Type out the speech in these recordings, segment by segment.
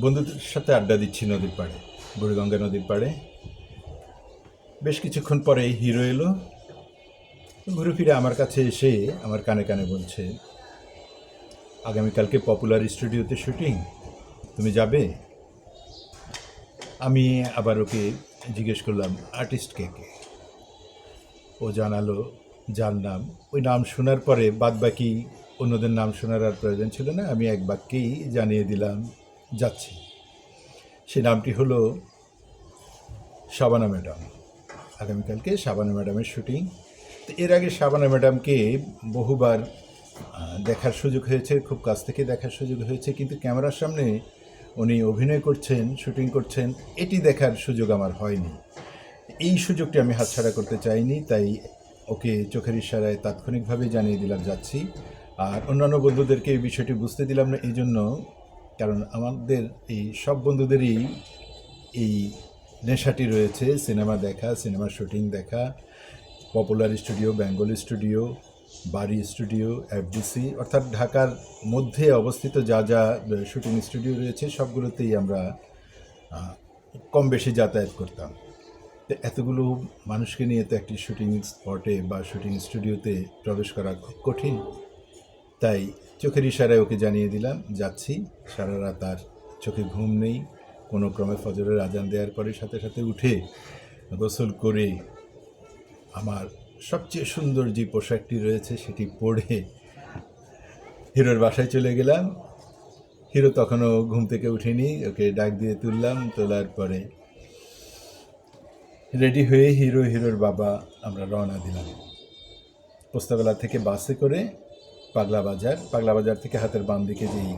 বন্ধুদের সাথে আড্ডা দিচ্ছি নদীর পাড়ে, বুড়িগঙ্গা নদীর পাড়ে। বেশ কিছুক্ষণ পরে হিরো এলো, ঘুরে ফিরে আমার কাছে এসে আমার কানে কানে বলছে, আগামীকালকে পপুলার স্টুডিওতে শুটিং, তুমি যাবে? আমি আবার ওকে জিজ্ঞেস করলাম আর্টিস্ট কে কে। ও জানালো যার নাম, ওই নাম শোনার পরে বাদ বাকি অন্যদের নাম শোনার আর প্রয়োজন ছিল না, আমি এক বাক্যেই জানিয়ে দিলাম যাচ্ছি। সে নামটি হলো শাবানা ম্যাডাম। আগামীকালকে শাবানা ম্যাডামের শুটিং। তো এর আগে শাবানা ম্যাডামকে বহুবার দেখার সুযোগ হয়েছে, খুব কাছ থেকে দেখার সুযোগ হয়েছে, কিন্তু ক্যামেরার সামনে উনি অভিনয় করছেন, শুটিং করছেন, এটি দেখার সুযোগ আমার হয়নি। এই সুযোগটি আমি হাতছাড়া করতে চাইনি, তাই ওকে চোখের ইশারায় তাৎক্ষণিকভাবে জানিয়ে দিলাম যাচ্ছি। আর অন্যান্য বন্ধুদেরকে এই বিষয়টি বুঝতে দিলাম না, এই জন্য, কারণ আমাদের এই সব বন্ধুদেরই এই নেশাটি রয়েছে, সিনেমা দেখা, সিনেমার শুটিং দেখা, পপুলার স্টুডিও, বেঙ্গল স্টুডিও, বাড়ি স্টুডিও, এফডিসি, অর্থাৎ ঢাকার মধ্যে অবস্থিত যা যা শুটিং স্টুডিও রয়েছে সবগুলোতেই আমরা কম বেশি যাতায়াত করতাম। তো এতগুলো মানুষকে নিয়ে তো একটি শুটিং স্পটে বা শুটিং স্টুডিওতে প্রবেশ করা খুব কঠিন, তাই চোখের ইশারায় ওকে জানিয়ে দিলাম যাচ্ছি। সারা রাত আর চোখে ঘুম নেই, কোনো ক্রমে ফজরের আজান দেওয়ার পরে সাথে সাথে উঠে গোসল করে আমার সবচেয়ে সুন্দর যে পোশাকটি রয়েছে সেটি পরে হিরোর বাসায় চলে গেলাম। হিরো তখনও ঘুম থেকে উঠেনি, ওকে ডাক দিয়ে তুললাম, তোলার পরে রেডি হয়ে হিরোর বাবা আমরা রওনা দিলাম। পোস্তাবেলা থেকে বাসে করে পাগলা বাজার থেকে হাতের বাম দিকে যেই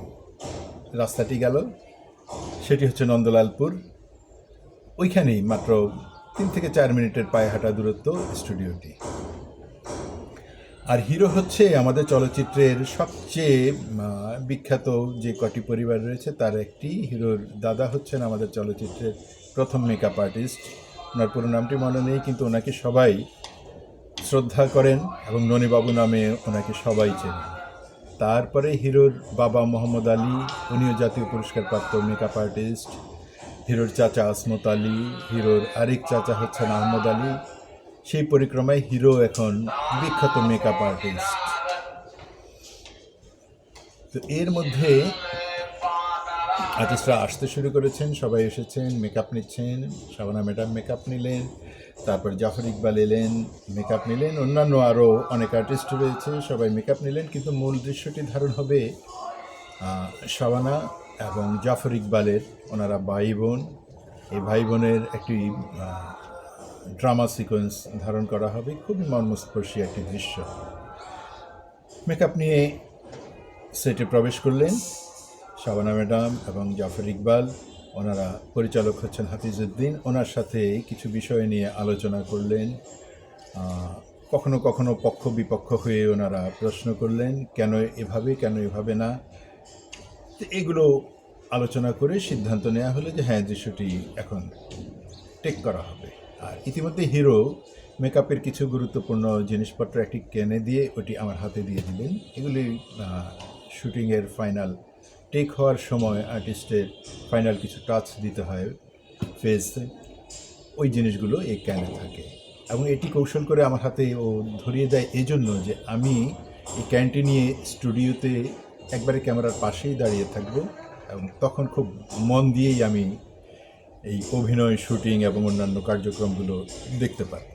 রাস্তাটি গেল সেটি হচ্ছে নন্দলালপুর। ওইখানেই মাত্র 3 থেকে 4 মিনিটের পায়ে হাঁটা দূরত্ব স্টুডিওটি। আর হিরো হচ্ছে আমাদের চলচ্চিত্রের সবচেয়ে বিখ্যাত যে কটি পরিবার রয়েছে তার একটি। হিরোর দাদা হচ্ছেন আমাদের চলচ্চিত্রের প্রথম মেকআপ আর্টিস্ট। ওনার পুরো নামটি মনে নেই, কিন্তু ওনাকে সবাই শ্রদ্ধা করেন এবং ননীবাবু নামে ওনাকে সবাই চেনেন। তারপরে হিরোর বাবা মোহাম্মদ আলী, উনিও জাতীয় পুরস্কারপ্রাপ্ত মেকআপ আর্টিস্ট। হিরোর চাচা আসমত আলী, হিরোর আরেক চাচা হচ্ছেন আহমদ আলী। সেই পরিক্রমায় হিরো এখন বিখ্যাত মেকআপ আর্টিস্ট। তো এর মধ্যে আর্টিস্টরা আসতে শুরু করেছেন, সবাই এসেছেন, মেকআপ নিচ্ছেন। শাবানা ম্যাডাম মেকআপ নিলেন, তারপর জাফর ইকবাল এলেন, মেকআপ নিলেন, অন্যান্য আরও অনেক আর্টিস্ট রয়েছে, সবাই মেকআপ নিলেন। কিন্তু মূল দৃশ্যটি ধারণ হবে শাবানা এবং জাফর ইকবালের, ওনারা ভাই বোন। এই ভাই বোনের একটি ড্রামা সিকোয়েন্স ধারণ করা হবে, খুবই মর্মস্পর্শী একটি দৃশ্য। মেকআপ নিয়ে সেটে প্রবেশ করলেন শাবানা ম্যাডাম এবং জাফর ইকবাল। ওনারা পরিচালক হচ্ছেন হাফিজউদ্দিন, ওনার সাথে কিছু বিষয় নিয়ে আলোচনা করলেন। কখনো কখনো পক্ষ বিপক্ষ হয়ে ওনারা প্রশ্ন করলেন, কেন এভাবে না। তো এগুলো আলোচনা করে সিদ্ধান্ত নেওয়া হলো যে হ্যাঁ, দৃশ্যটি এখন টেক করা হবে। আর ইতিমধ্যে হিরো মেকআপের কিছু গুরুত্বপূর্ণ জিনিসপত্র একটি কেনে দিয়ে ওটি আমার হাতে দিয়ে দিলেন। এগুলি শুটিংয়ের ফাইনাল টেক হওয়ার সময় আর্টিস্টের ফাইনাল কিছু টাচ দিতে হয় ফেসে, ওই জিনিসগুলো এই ক্যানে থাকে। এবং এটি কৌশল করে আমার হাতে ও ধরিয়ে দেয় এই জন্য যে আমি এই ক্যানটি নিয়ে স্টুডিওতে একবারে ক্যামেরার পাশেই দাঁড়িয়ে থাকবো, এবং তখন খুব মন দিয়েই আমি এই অভিনয়, শুটিং এবং অন্যান্য কার্যক্রমগুলো দেখতে পাই।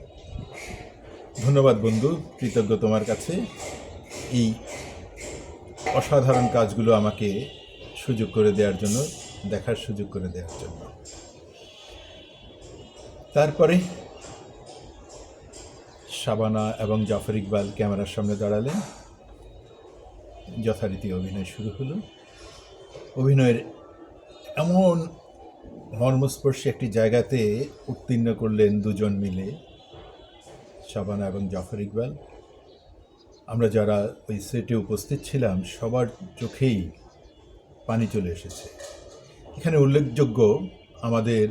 ধন্যবাদ বন্ধু, কৃতজ্ঞ তোমার কাছে এই অসাধারণ কাজগুলো আমাকে সুযোগ করে দেওয়ার জন্য, দেখার সুযোগ করে দেওয়ার জন্য। তারপরে শাবানা এবং জাফর ইকবাল ক্যামেরার সামনে দাঁড়ালেন, যথারীতি অভিনয় শুরু হলো। অভিনয়ের এমন মর্মস্পর্শী একটি জায়গাতে উত্তীর্ণ করলেন দুজন মিলে, শাবানা এবং জাফর ইকবাল। আমরা যারা ওই সেটে উপস্থিত ছিলাম সবার চোখেই পানি চলে এসেছে। এখানে উল্লেখযোগ্য, আমাদের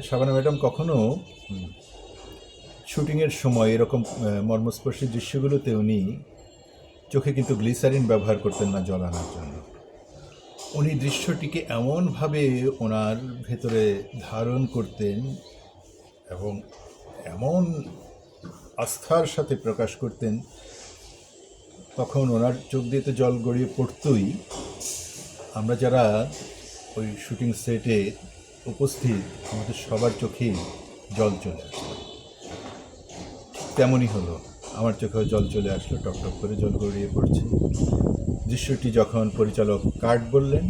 শাবানা ম্যাডাম কখনো শুটিংয়ের সময় এরকম মর্মস্পর্শী দৃশ্যগুলোতে উনি চোখে কিন্তু গ্লিসারিন ব্যবহার করতেন না জল আনার জন্য। উনি দৃশ্যটিকে এমনভাবে ওনার ভেতরে ধারণ করতেন এবং এমন আস্থার সাথে প্রকাশ করতেন, তখন ওনার চোখ দিয়ে তো জল গড়িয়ে পড়তই। আমরা যারা ওই শুটিং সেটে উপস্থিত, আমাদের সবার চোখেই জল চলে আসলো। তেমনই হলো, আমার চোখেও জল চলে আসলো, টপটপ করে জল গড়িয়ে পড়ছে। দৃশ্যটি যখন পরিচালক কাট বললেন,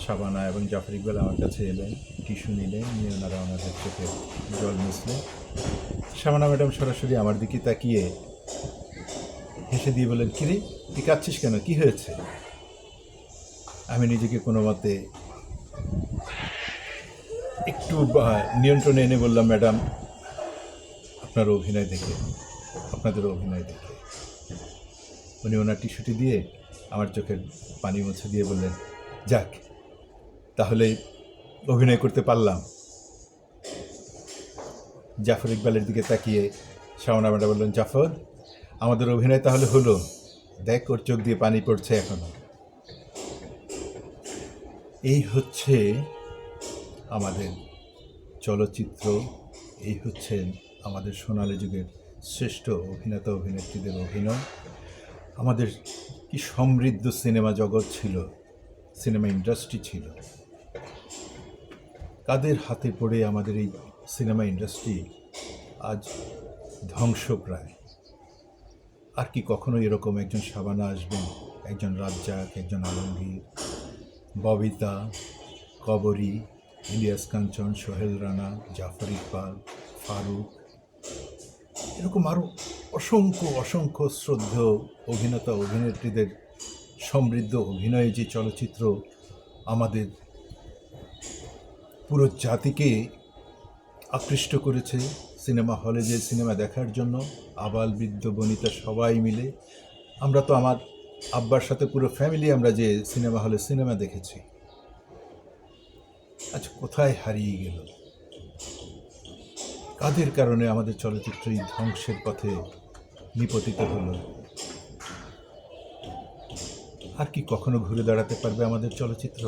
শাবানা এবং জাফর ইকবাল আমার কাছে এলেন, টিস্যু নিলেন, নিয়ে ওনারা ওনাদের চোখে জল মুছলেন। শাবানা ম্যাডাম সরাসরি আমার দিকে তাকিয়ে হেসে দিয়ে বললেন, কিরে তুই কাঁদছিস কেন, কী হয়েছে? আমি নিজেকে কোনো মতে একটু নিয়ন্ত্রণে এনে বললাম, ম্যাডাম আপনার অভিনয় দেখে, আপনাদের অভিনয় দেখে। উনি ওনার টিস্যুটি দিয়ে আমার চোখের পানি মুছে দিয়ে বললেন, যাক তাহলে অভিনয় করতে পারলাম। জাফর ইকবালের দিকে তাকিয়ে শাওনা ম্যাডাম বললেন, জাফর আমাদের অভিনয় তাহলে হলো, দেখ ওর চোখ দিয়ে পানি পড়ছে এখনো। এই হচ্ছে আমাদের চলচ্চিত্র, এই হচ্ছে আমাদের সোনালী যুগের শ্রেষ্ঠ অভিনেতা অভিনেত্রীদের অভিনয়। আমাদের কি সমৃদ্ধ সিনেমা জগৎ ছিল, সিনেমা ইন্ডাস্ট্রি ছিল। কাদের হাতে পড়ে আমাদের এই সিনেমা ইন্ডাস্ট্রি আজ ধ্বংসপ্রায়। আর কি কখনো এরকম একজন শাবানা আসবেন, একজন রাজ্জাক, একজন আলমগীর, ববিতা, কবরী, ইলিয়াস কাঞ্চন, সোহেল রানা, জাফর ইকবাল, ফারুক, এরকম আরও অসংখ্য অসংখ্য শ্রদ্ধেয় অভিনেতা অভিনেত্রীদের সমৃদ্ধ অভিনয়ে যে চলচ্চিত্র আমাদের পুরো জাতিকে আকৃষ্ট করেছে। সিনেমা হলে যে সিনেমা দেখার জন্য আবাল বৃদ্ধ বনিতা সবাই মিলে, আমরা তো আমার আব্বার সাথে পুরো ফ্যামিলি আমরা যে সিনেমা হলে সিনেমা দেখেছি, আজ কোথায় হারিয়ে গেল? কাদের কারণে আমাদের চলচ্চিত্র এই ধ্বংসের পথে নিপতিত হলো? আর কি কখনো ঘুরে দাঁড়াতে পারবে আমাদের চলচ্চিত্র?